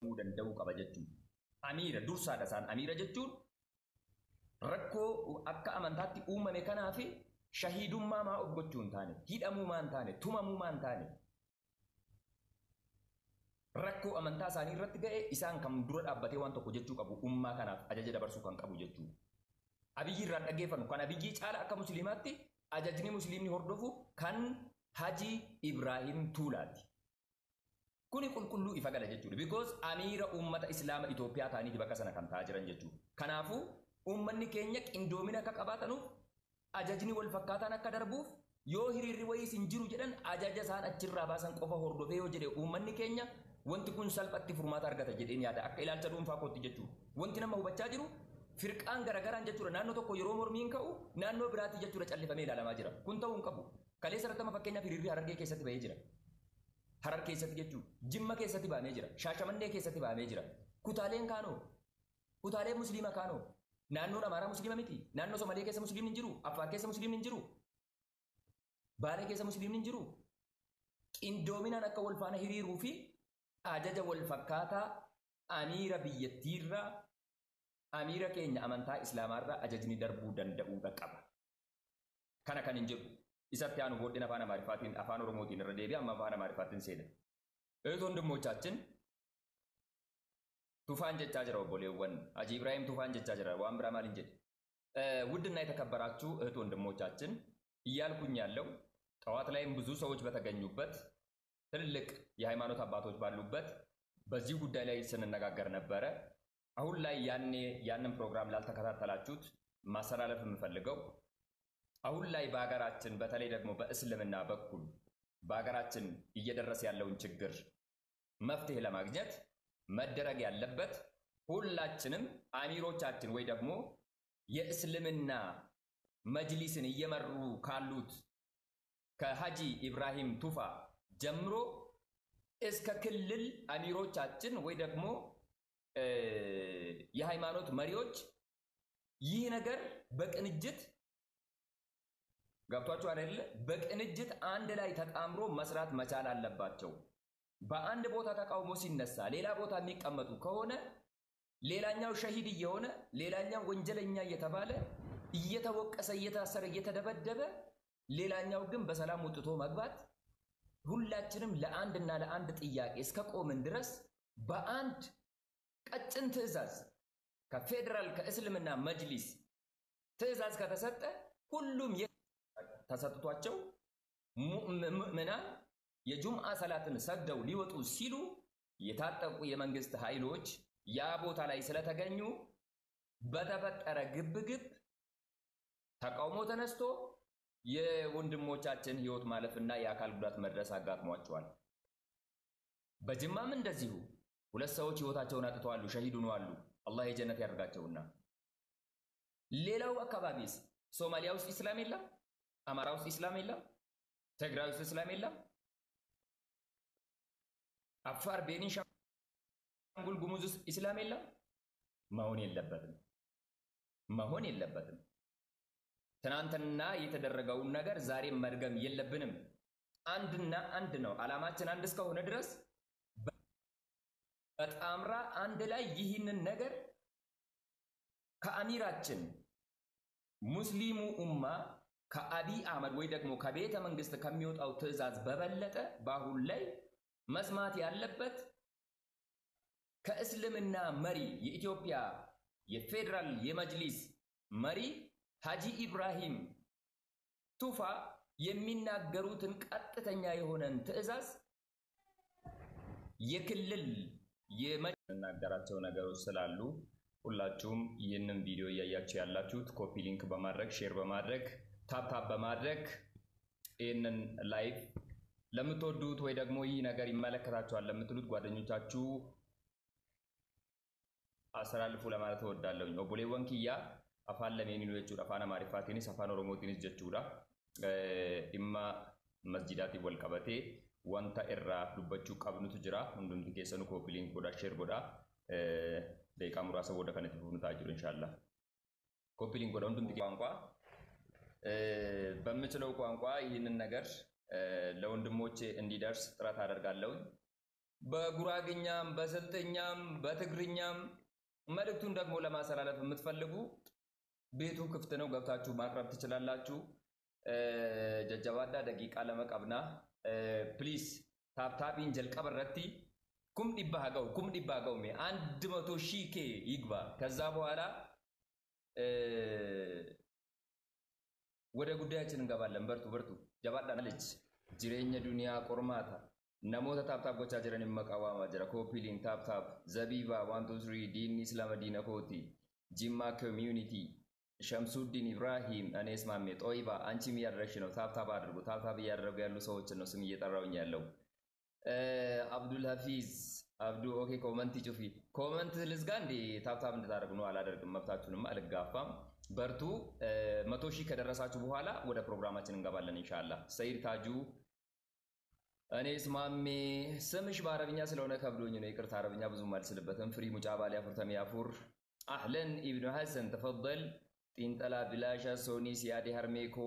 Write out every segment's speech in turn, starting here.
danda'uu qaba jechuudha. Amiira dursaadha isaan amiira jechuun rakkoo akka amantaatti uumame kanaaf shahidummaa maa of gochuu hin taane, hidhamuu maa hin taane, tumamuu maa hin taane. Rakkoo amantaa isaanii irratti ga'e isaan kan dura dhaabbatee waan tokko jechuu qabu ummaa kanaaf ajaja dabarsuu kan qabu jechuudha. Abiyyi irraan dhaggeeffannu kan Abiyyi caala akka musliimaatti ajajni musliimni hordofu kan Haji Ibrahim Tuulaati. Kuni qulqulluu ifa gala jechuudha. Because amiira uummata Islaama Itoophiyaa ta'aniiti bakka sana kan ta'aa jiran jechuudha. Kanaafuu uummanni keenya qindoomina akka qabaatanuuf ajajni wal fakkaataan akka darbuuf yoo hiriirri wayiis hin jiru jedhan ajaja isaan achirraa baasan qofa hordofee yoo jedhe uummanni keenya wanti kun salphatti furmaata argata jedheen yaada akka ilaalcha dhuunfaa kootti jechuudha. Wanti nama hubachaa jiru firqaan garagaraan jechuudha. Naannoo tokko yeroo mormiin ka'u naannoo biraatti jechuudha callifamee ilaalamaa jira. Kun ta'uu hin qabu. Kaleessa irratti fakkeenyaaf hiriirri Harargee keessatti bahee jira. Harar keessatti jechuudha. Jimma keessatti bahamee jira. Shaashamannee keessatti bahamee jira. Kutaaleen kaanoo. Kutaaleen musliima kaanoo. Naannoon Amaaraa musliima miti. Naannoo Somalee keessa musliimni hin jiru. Affaar keessa musliimni hin jiru. Baalee keessa musliimni hin jiru. Qindoominaan akka wal faana hiriiruu fi ajaja wal fakkaataa amiira biyyattiirraa amiira keenya amantaa islaamaarraa ajajni darbuu danda'uu qaba. Kana kan hin jedhu isatti aanu booddeen afaan Amaariffaatiin afaan Oromootiin irra deebi'ee amma afaan Amaariffaatiin seena. Wandimmochaችን ቱፋን ጀቻ ጅራ ወቦሌወን ሀጂ ኢብራሂም ቱፋን ጀቻ ጅራ ዋን ብራ ማልን ጀድ ውድና የተከበራችሁ እህት ወንድሞቻችን እያልኩኝ ያለው ጠዋት ላይም ብዙ ሰዎች በተገኙበት ትልልቅ የሃይማኖት አባቶች ባሉበት በዚህ ጉዳይ ላይ ስንነጋገር ነበረ። አሁን ላይ ያንን ፕሮግራም ላልተከታተላችሁት ማስተላለፍ የምፈልገው አሁን ላይ በአገራችን በተለይ ደግሞ በእስልምና በኩል በአገራችን እየደረሰ ያለውን ችግር መፍትሄ ለማግኘት መደረግ ያለበት ሁላችንም አሚሮቻችን ወይ ደግሞ የእስልምና መጅሊስን እየመሩ ካሉት ከሀጂ ኢብራሂም ቱፋ ጀምሮ እስከ ክልል አሚሮቻችን ወይ ደግሞ የሃይማኖት መሪዎች ይህ ነገር በቅንጅት ገብቷችሁ አይደል? በቅንጅት አንድ ላይ ተጣምሮ መስራት መቻል አለባቸው። በአንድ ቦታ ተቃውሞ ሲነሳ ሌላ ቦታ የሚቀመጡ ከሆነ ሌላኛው ሸሂድ እየሆነ ሌላኛው ወንጀለኛ እየተባለ እየተወቀሰ እየታሰረ እየተደበደበ ሌላኛው ግን በሰላም ወጥቶ መግባት ሁላችንም ለአንድና ለአንድ ጥያቄ እስከ ቆምን ድረስ በአንድ ቀጭን ትዕዛዝ ከፌደራል ከእስልምና መጅሊስ ትዕዛዝ ከተሰጠ ሁሉም ተሰጥቷቸው ሙእሚናን የጁምዓ ሰላትን ሰግደው ሊወጡ ሲሉ የታጠቁ የመንግስት ኃይሎች ያ ቦታ ላይ ስለተገኙ በተፈጠረ ግብግብ ተቃውሞ ተነስቶ የወንድሞቻችን ህይወት ማለፍና የአካል ጉዳት መድረስ አጋጥሟቸዋል። በጅማም እንደዚሁ ሁለት ሰዎች ህይወታቸውን አጥተዋል፣ ሸሂድ ሆነዋል። አላህ የጀነት ያርጋቸውና ሌላው አካባቢስ ሶማሊያ ውስጥ እስላም የለም፣ አማራ ውስጥ እስላም የለም፣ ትግራይ ውስጥ እስላም የለም፣ አፋር ቤኒሻንጉል ጉሙዝ ውስጥ እስላም የለም። መሆን የለበትም። ትናንትና የተደረገውን ነገር ዛሬም መድገም የለብንም። አንድና አንድ ነው ዓላማችን። አንድ እስከሆነ ድረስ በጣምራ አንድ ላይ ይህንን ነገር ከአሚራችን ሙስሊሙ ኡማ ከአቢይ አህመድ ወይ ደግሞ ከቤተ መንግስት ከሚወጣው ትዕዛዝ በበለጠ ባሁን ላይ መስማት ያለበት ከእስልምና መሪ የኢትዮጵያ የፌደራል የመጅሊስ መሪ ሀጂ ኢብራሂም ቱፋ የሚናገሩትን ቀጥተኛ የሆነን ትዕዛዝ የክልል የመናገራቸው ነገሮች ስላሉ ሁላችሁም ይህንን ቪዲዮ እያያችሁ ያላችሁት ኮፒ ሊንክ በማድረግ ሼር በማድረግ ታፕ በማድረግ ይህንን ላይቭ ለምትወዱት ወይ ደግሞ ይህ ነገር ይመለከታችኋል ለምትሉት ጓደኞቻችሁ አስተላልፉ ለማለት እወዳለሁ። ኦቦሌወን ኪያ afaan lameenii jechuudha. Afaan Amaariffaatiin afaan Oromootiin jechuudha. Dhimma masjidaatti wal qabatee wanta irraa dubbachuu qabnutu jira. Hundumti keessanu koopii linkii godhaa, sheer godhaa. Daqiiqaa muraasa booda kan itti fufnu ta'a jiru inshallah. Koopii linkii godhaa hundumti ቋንቋ በምችለው ቋንቋ ይህንን ነገር ለወንድሞቼ እንዲደርስ ጥረት አደርጋለሁ። በጉራግኛም በስልጥኛም በትግርኛም መልእክቱን ደግሞ ለማስተላለፍ የምትፈልጉ ቤቱ ክፍት ነው፣ ገብታችሁ ማቅረብ ትችላላችሁ። ጀጀባዳ ደቂቃ ለመቀብና ፕሊዝ ታፕታፒን ጀልቀበረቲ ኩም ዲባሃገው ሜ 100,000 ኬ ይግባ። ከዛ በኋላ ወደ ጉዳያችን እንገባለን። በርቱ ጀባዳ ልጅ ጅሬኛ ዱንያ ቆርማታ namoota taaptaap gochaa jiran maqaawama jira koopiliin taaptaap zabiba 123 diinni islaama diina kooti jimmaa community ሸምሱዲን ኢብራሂም እኔስ ማሜ ጦይባ አንቺም እያደረግሽ ነው። ታፕታፕ አድርጉ። ታፕታፕ እያደረጉ ያሉ ሰዎችን ነው ስም እየጠራውኝ ያለው። አብዱል ሀፊዝ አብዱ ኦኬ ኮመንት ይጩፊ ኮመንት ልዝጋ እንዴ? ታፕታፕ እንድታደርጉ ነው። አላደርግም፣ መብታችሁንም አልጋፋም። በርቱ። 100,000 ከደረሳችሁ በኋላ ወደ ፕሮግራማችን እንገባለን ኢንሻአላህ። ሰይድ ታጁ እኔስ ማሜ ስምሽ በአረብኛ ስለሆነ ከብዶኝ ነው፣ ይቅርታ። አረብኛ ብዙም አልችልበትም። ፍሪ ሙጫባሊ አፍርተም ያፉር አህለን ኢብኑ ሐሰን ተፈضل ጢንጠላ ብላሻ ሶኒ ሲያዲ ሀርሜኮ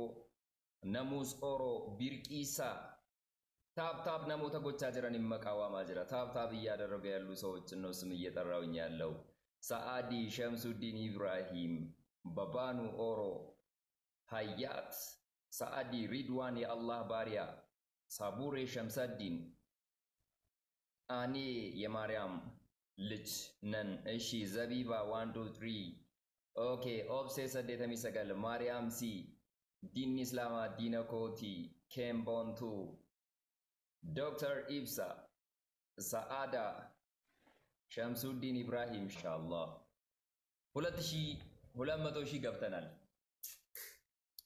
ነሙስ ኦሮ ቢርቂሳ ታፕታፕ ነሞተ ጎቻ ጅረን ይመቃዋማ ጅራ ታፕታፕ እያደረገ ያሉ ሰዎችን ነው ስም እየጠራውኝ ያለው። ሰዓዲ ሸምሱዲን ኢብራሂም በባኑ ኦሮ ሀያት ሰዓዲ ሪድዋን የአላህ ባሪያ ሳቡሬ ሸምሰዲን አኔ የማርያም ልጅ ነን። እሺ ዘቢባ 123 ኦኬ ኦብሴ ሰደተሚ ሰገል ማርያም ሲ ዲን ኢስላማ ዲነኮቲ ኬምቦንቱ ዶክተር ኢብሳ ሰዓዳ ሸምሱዲን ኢብራሂም ኢንሻአላህ 200,000 ገብተናል።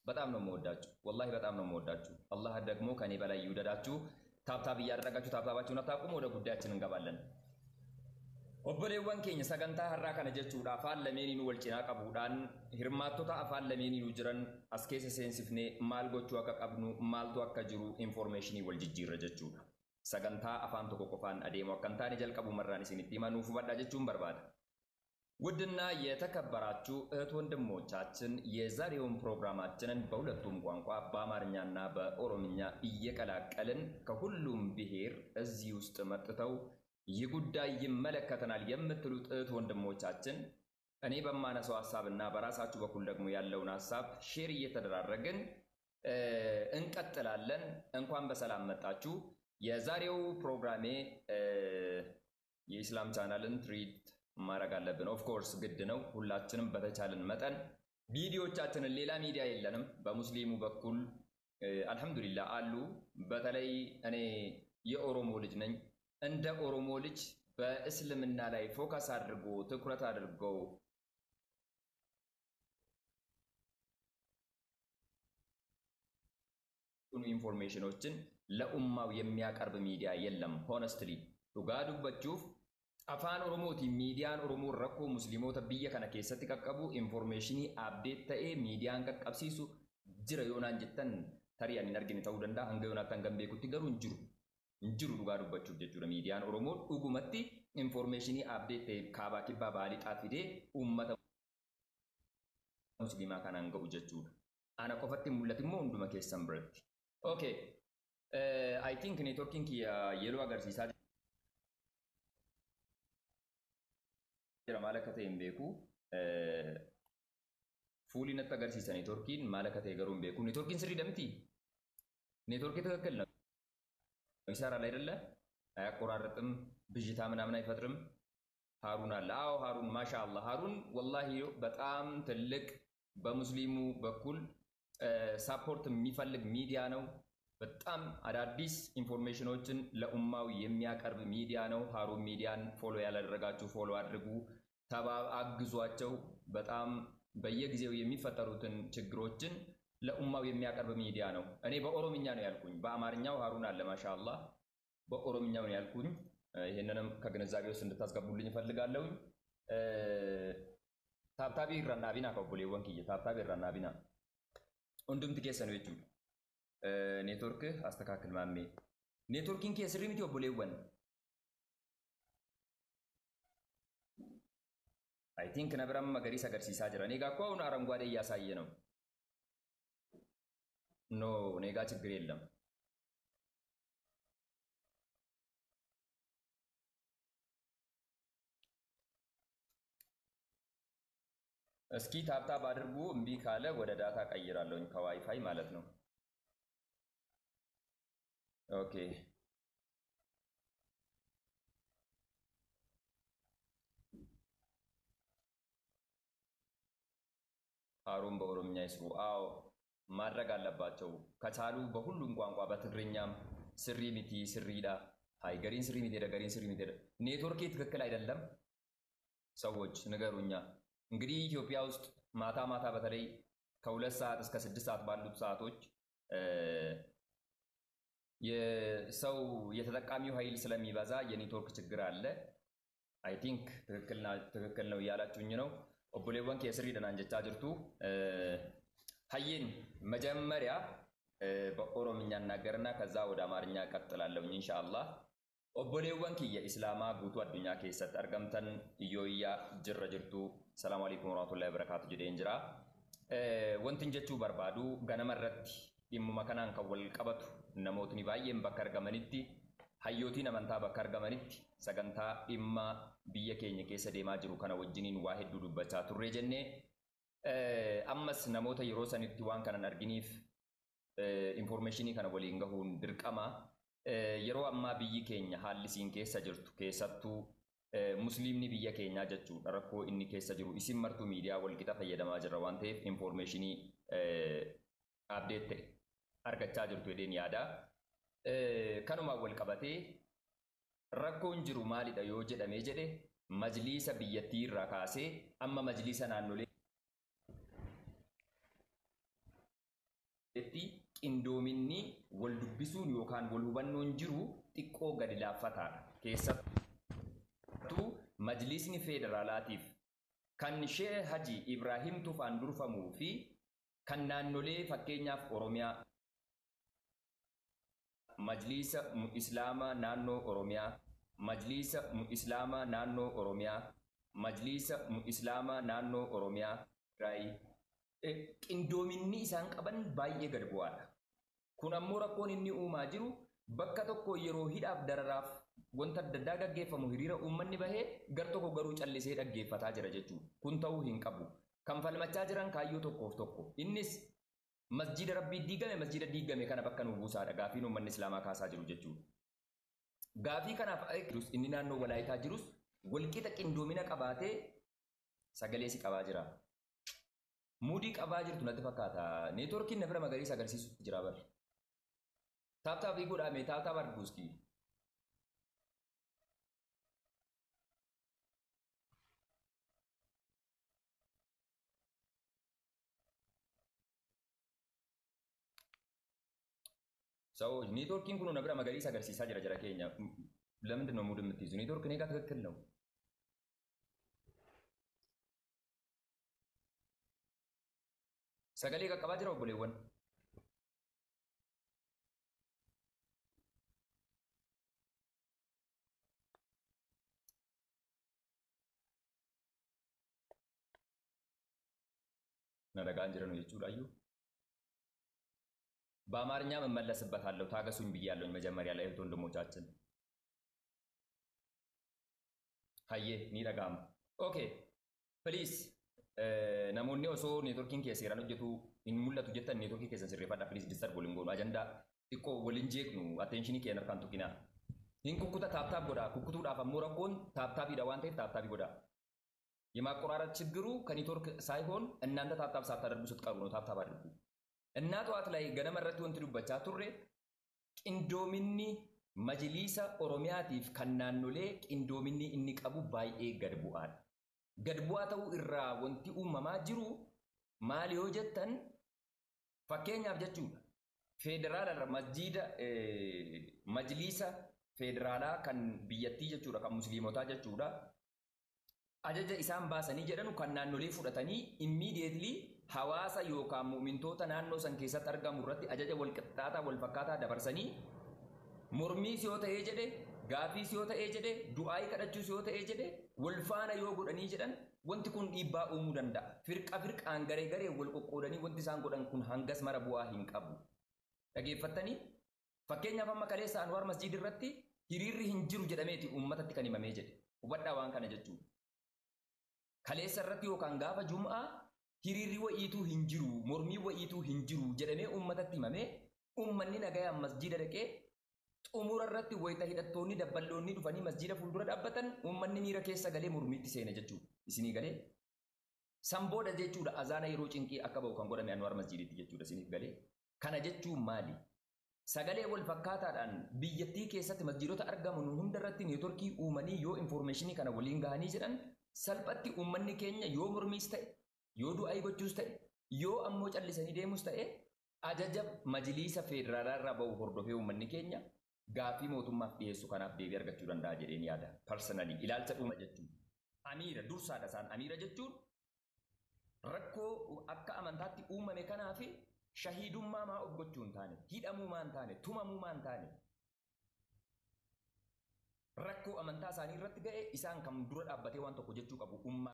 በጣም ነው የምወዳችሁ፣ ወላሂ በጣም ነው የምወዳችሁ። አላህ ደግሞ ከኔ በላይ ይውደዳችሁ። ታፕታፕ እያደረጋችሁ ታፕታፓችሁን አታቁሙ። ወደ ጉዳያችን እንገባለን። ኦቦሌወን ኬኝ ሰገንታ ሀራ ከነ ጀቹudha afaan lameeninuu wal cinaa qabuudhaan hirmaattota afaan lameeninuu jiran as keessa seensifnee maal gochuu akka qabnu maaltu akka jiru informationii wal jijjiirra jechuudha. Sagantaa afaan tokko qofaan adeemu akka hin taane jalqabu marraan isinitti himanuuf hubadhaa jechuun barbaada. ውድና የተከበራችሁ እህት ወንድሞቻችን የዛሬውን ፕሮግራማችንን በሁለቱም ቋንቋ በአማርኛና በኦሮምኛ እየቀላቀልን ከሁሉም ብሔር እዚህ ውስጥ መጥተው ይህ ጉዳይ ይመለከተናል የምትሉት እህት ወንድሞቻችን እኔ በማነሳው ሐሳብና በራሳችሁ በኩል ደግሞ ያለውን ሐሳብ ሼር እየተደራረግን እንቀጥላለን። እንኳን በሰላም መጣችሁ። የዛሬው ፕሮግራሜ የኢስላም ቻናልን ትሪት ማድረግ አለብን። ኦፍ ኮርስ ግድ ነው። ሁላችንም በተቻለን መጠን ቪዲዮቻችንን ሌላ ሚዲያ የለንም። በሙስሊሙ በኩል አልহামዱሊላህ አሉ። በተለይ እኔ የኦሮሞ ልጅ ነኝ። እንደ ኦሮሞ ልጅ በእስልምና ላይ ፎከስ አድርጎ ትኩረት አድርጎ ኢንፎርሜሽኖችን ለኡማው የሚያቀርብ ሚዲያ የለም። ሆነስትሊ ዱጋዱ በቹፍ afaan oromooti miidiyaan oromoo rakkoo musliimoota biyya kana keessatti qaqqabu informationii update ta'ee miidiyaan qaqqabsiisu jira yoonaan jettan tarii ani argine ta'uu danda'a. hanga yoonaatti gambeekutti garuu hinjiru dhugaa dubbachuuf jechuudha. miidiyaan oromoo dhugumatti informationii update ta'e kaabaa kibbaa baalii xaafidee uummata musliimaa kanaan ga'u jechuudha. ana qofatti mul'atu immoo hunduma keessan biratti. okay I think networking yeroo agarsiisaa jira malakate imbeku fully net agarsiisa networking malakate garuu imbeku networking sirrii damti network ትክክል ነው ይሰራል አይደለ? አያቆራረጥም፣ ብዥታ ምናምን አይፈጥርም። ሃሩን አለ። አዎ ሃሩን ማሻአላህ ሃሩን ወላሂ በጣም ትልቅ በሙስሊሙ በኩል ሳፖርት የሚፈልግ ሚዲያ ነው። በጣም አዳዲስ ኢንፎርሜሽኖችን ለኡማው የሚያቀርብ ሚዲያ ነው። ሃሩን ሚዲያን ፎሎ ያላደረጋችሁ ፎሎ አድርጉ፣ አግዟቸው። በጣም በየጊዜው የሚፈጠሩትን ችግሮችን ለኡማው የሚያቀርብ ሚዲያ ነው። እኔ በኦሮምኛ ነው ያልኩኝ፣ በአማርኛው ሃሩን አለ ማሻአላህ፣ በኦሮምኛው ነው ያልኩኝ። ይሄንንም ከግንዛቤ ውስጥ እንድታስገቡልኝ ፈልጋለሁ። ታፕታቢ ረናቢና ከቦሌወን ኪየ ታፕታቢ ረናቢና ወንድም ትከሰኑ ይቹ ኔትወርክ አስተካክል ማሜ ኔትወርኪንግ ከስሪሚቲ ኦቦሌወን አይ ቲንክ ነብራም መገሪሳ ገርሲሳ ጅራ ኔጋ እኮ አሁን አረንጓዴ እያሳየ ነው። ኖ ኔጋ ችግር የለም። እስኪ ታብታብ አድርጉ። እምቢ ካለ ወደ ዳታ ቀይራለሁኝ ከዋይፋይ ማለት ነው። ኦኬ አሩን በኦሮምኛ ይስሩ። አዎ ማድረግ አለባቸው ከቻሉ በሁሉም ቋንቋ በትግርኛም ስሪ ሚቲ ስሪዳ አይ ገሪን ስሪ ሚቲ ገሪን ስሪ ሚቲ ኔትወርክ ትክክል አይደለም። ሰዎች ንገሩኛ። እንግዲህ ኢትዮጵያ ውስጥ ማታ ማታ በተለይ ከ2 ሰዓት እስከ 6 ሰዓት ባሉት ሰዓቶች የሰው የተጠቃሚው ኃይል ስለሚበዛ የኔትወርክ ችግር አለ። አይ ቲንክ ትክክል ነው እያላችሁኝ ነው። ኦቦሌወን ከስሪ ደናን ጀቻ ጅርቱ ሀይን መጀመሪያ በኦሮምኛ እናገርና ከዛ ወደ አማርኛ ቀጥላለሁ ኢንሻአላህ። ኦቦሌወን የኢስላማ ጉቱ አዱኛ ከሰት አርገምተን ኢዮያ ጅረ ጅርቱ ሰላም አለይኩም ወራህመቱላሂ ወበረካቱ ጀዴን ጅራ ወንትን ጀቹ በርባዱ ገነመረት ኢሙማ ከናን ከወል ቀበቱ ነሞትኒ ባየም በከርገመኒቲ hayyotiin amantaa bakka argamanitti sagantaa dhimma biyya keenya keessa deemaa jiru kana wajjiniin waa hedduu dubbachaa turre jennee ammas namoota yeroo sanitti waan kanan arginiif informationii kana waliin gahuun dirqama. Yeroo ammaa biyyi keenya haalli isiin keessa jirtu keessattuu musliimni biyya keenyaa jechuudha rakkoo inni keessa jiru isin martuu miidiyaa walqixa fayyadamaa jirra waan ta'eef informationii update argachaa jirtu jedheen yaada. kanuma wal qabatee rakkoon jiru maalidha yoo jedhamee jedhe majliisa biyyattii irraa kaasee amma majliisa naannolee qindoominni wal dubbisuun yookaan wal hubannoon jiru xiqqoo gadi laaffataadha. Keessattuu majliisni federaalaatiif kan Shee Haji Ibrahim Tufaan durfamuu fi kan naannolee fakkeenyaaf Oromiyaa Majlisa Islama Naannoo Oromiyaa, Majlisa Islama Naannoo Oromiyaa, Majlisa Islama Naannoo Oromiyaa rai qindoominni isaan qaban baay'ee gad bu'aadha. Kun ammoo rakkoon inni uumaa jiru bakka tokko yeroo hidhaaf dararaaf wanta adda addaa gaggeeffamu hiriira uummanni bahee gar tokko garuu callisee dhaggeeffataa jira jechuudha. Kun ta'uu hin qabu. Kan falmachaa jiran kaayyoo tokkoof tokko. Innis masjida rabbii diigame masjida diigame kana bakka nu buusaadha gaafiin uummanni islaamaa kaasaa jiru jechuudha. Gaafii kanaaf jirus inni naannoo walaayitaa jirus walqixa qindoomina qabaatee sagalee si qabaa jira. Muudii qabaa jirtu natti fakkaata. Neetworkiin na bira magariisa agarsiisutti jira bar. Taaptaapii godhame taaptaap arguuski. So networking kuno nabira magariisa agarsiisaa jira jara keenya. Lamindin ነው ሙድ የምትይዙ? ኔትወርክ እኔ ጋር ትክክል ነው። ሰገሌ ቀቀባ ጅራ ኦቦሌወን ነደጋን ጅራ ነው ይቹላዩ በአማርኛ መመለስበታለሁ ታገሱኝ ብያለሁኝ መጀመሪያ ላይ እህት ወንድሞቻችን ሀዬ ኒደጋም ኦኬ ፕሊዝ namoonni osoo neetworkiin keessa seeraan hojjetu hin mul'atu jettan neetworkii keessan sirreeffadhaa ፕሊዝ ዲስተርብ waliin goonu ajandaa xiqqoo waliin jeeqnu attentionii keenya harkaan tokkinaa hin kukkuta taaptaap godhaa kukkutuudhaaf ammoo rakkoon taaptaapiidha waan ta'eef taaptaapii godhaa የማቆራረጥ ችግሩ ከኔትወርክ ሳይሆን እናንተ ታፕታፕ ሳታደርጉ ስትቀሩ ነው። ታፕታፕ አድርጉ እና ጠዋት ላይ ገነመረቱ ወንት ዱበቻ ቱሬ ቂንዶሚኒ መጅሊሳ ኦሮሚያቲፍ ከናኖሌ ቂንዶሚኒ ኢኒ ቀቡ ባይኤ ገድቡአል ገድቡአ ተው ኢራ ወንቲ ኡመማ ጅሩ ማሊዮ ጀተን ፈኬኛፍ ጀቹ ፌደራል መስጂድ መጅሊሳ ፌደራላ ከን ቢየቲ ጀቹዳ ከን ሙስሊሞታ ጀቹዳ ajaja isaan baasanii jedhanu kan naannolee fudhatanii immediately hawaasa yookaan mu'mintoota naannoo san keessatti argamu irratti ajaja wal qixxaataa wal fakkaataa dabarsanii mormii yoo ta'ee jedhe gaafii yoo ta'ee jedhe du'aayii kadhachuu yoo ta'ee jedhe wal faana yoo godhanii jedhan wanti kun dhiibbaa uumuu danda'a. Firqaan garee garee wal qoqqoodanii wanti isaan godhan kun hangas mara bu'aa hin qabu. Dhageeffattanii fakkeenyaaf amma kaleessa Anwaar masjiid irratti hiriirri hin jiru jedhameeti uummatatti kan himamee jedhe hubadhaa waan kana jechuudha. Kaleessa irratti yookaan gaafa Jum'aa hiriirri wa'iituu hin jiru, mormii wa'iituu hin jiru jedhamee uummatatti himamee uummanni nagayaan masjiida dhaqee xumura irratti wayita hidhattoonni dabballoonni dhufanii masjiida fuuldura dhaabbatan uummanni miira keessa galee mormiitti seena jechuudha. Isinii galee sanbooda jechuudha azaana yeroo cinqii akka ba'u kan godhame Anwaar masjiiditti jechuudha isiniif galee. Kana jechuun maali? Sagalee wal fakkaataadhaan biyyattii keessatti masjiidota argaman hundarratti neetworkii uumanii yoo informeeshinii kana waliin gahanii jedhan salphatti uummanni keenya yoo mormiis ta'e yoo du'aa gochuus ta'e yoo ammoo callisanii deemus ta'e ajaja majliisa federaalaa irraa ba'u hordofee uummanni keenya gaaffii mootummaaf dhiyeessu kanaaf deebii argachuu danda'a jedheen yaada. Personally ilaalcha dhuuma jechuun amiira dursaadha isaan amiira jechuun rakkoo akka amantaatti uumame kanaaf shahiidummaa maa of gochuu hin taane hidhamuu maa hin taane tumamuu maa hin taane rakkoo amantaa isaanii irratti ga'e isaan kan dura dhaabbatee waan tokko jechuu qabu ummaa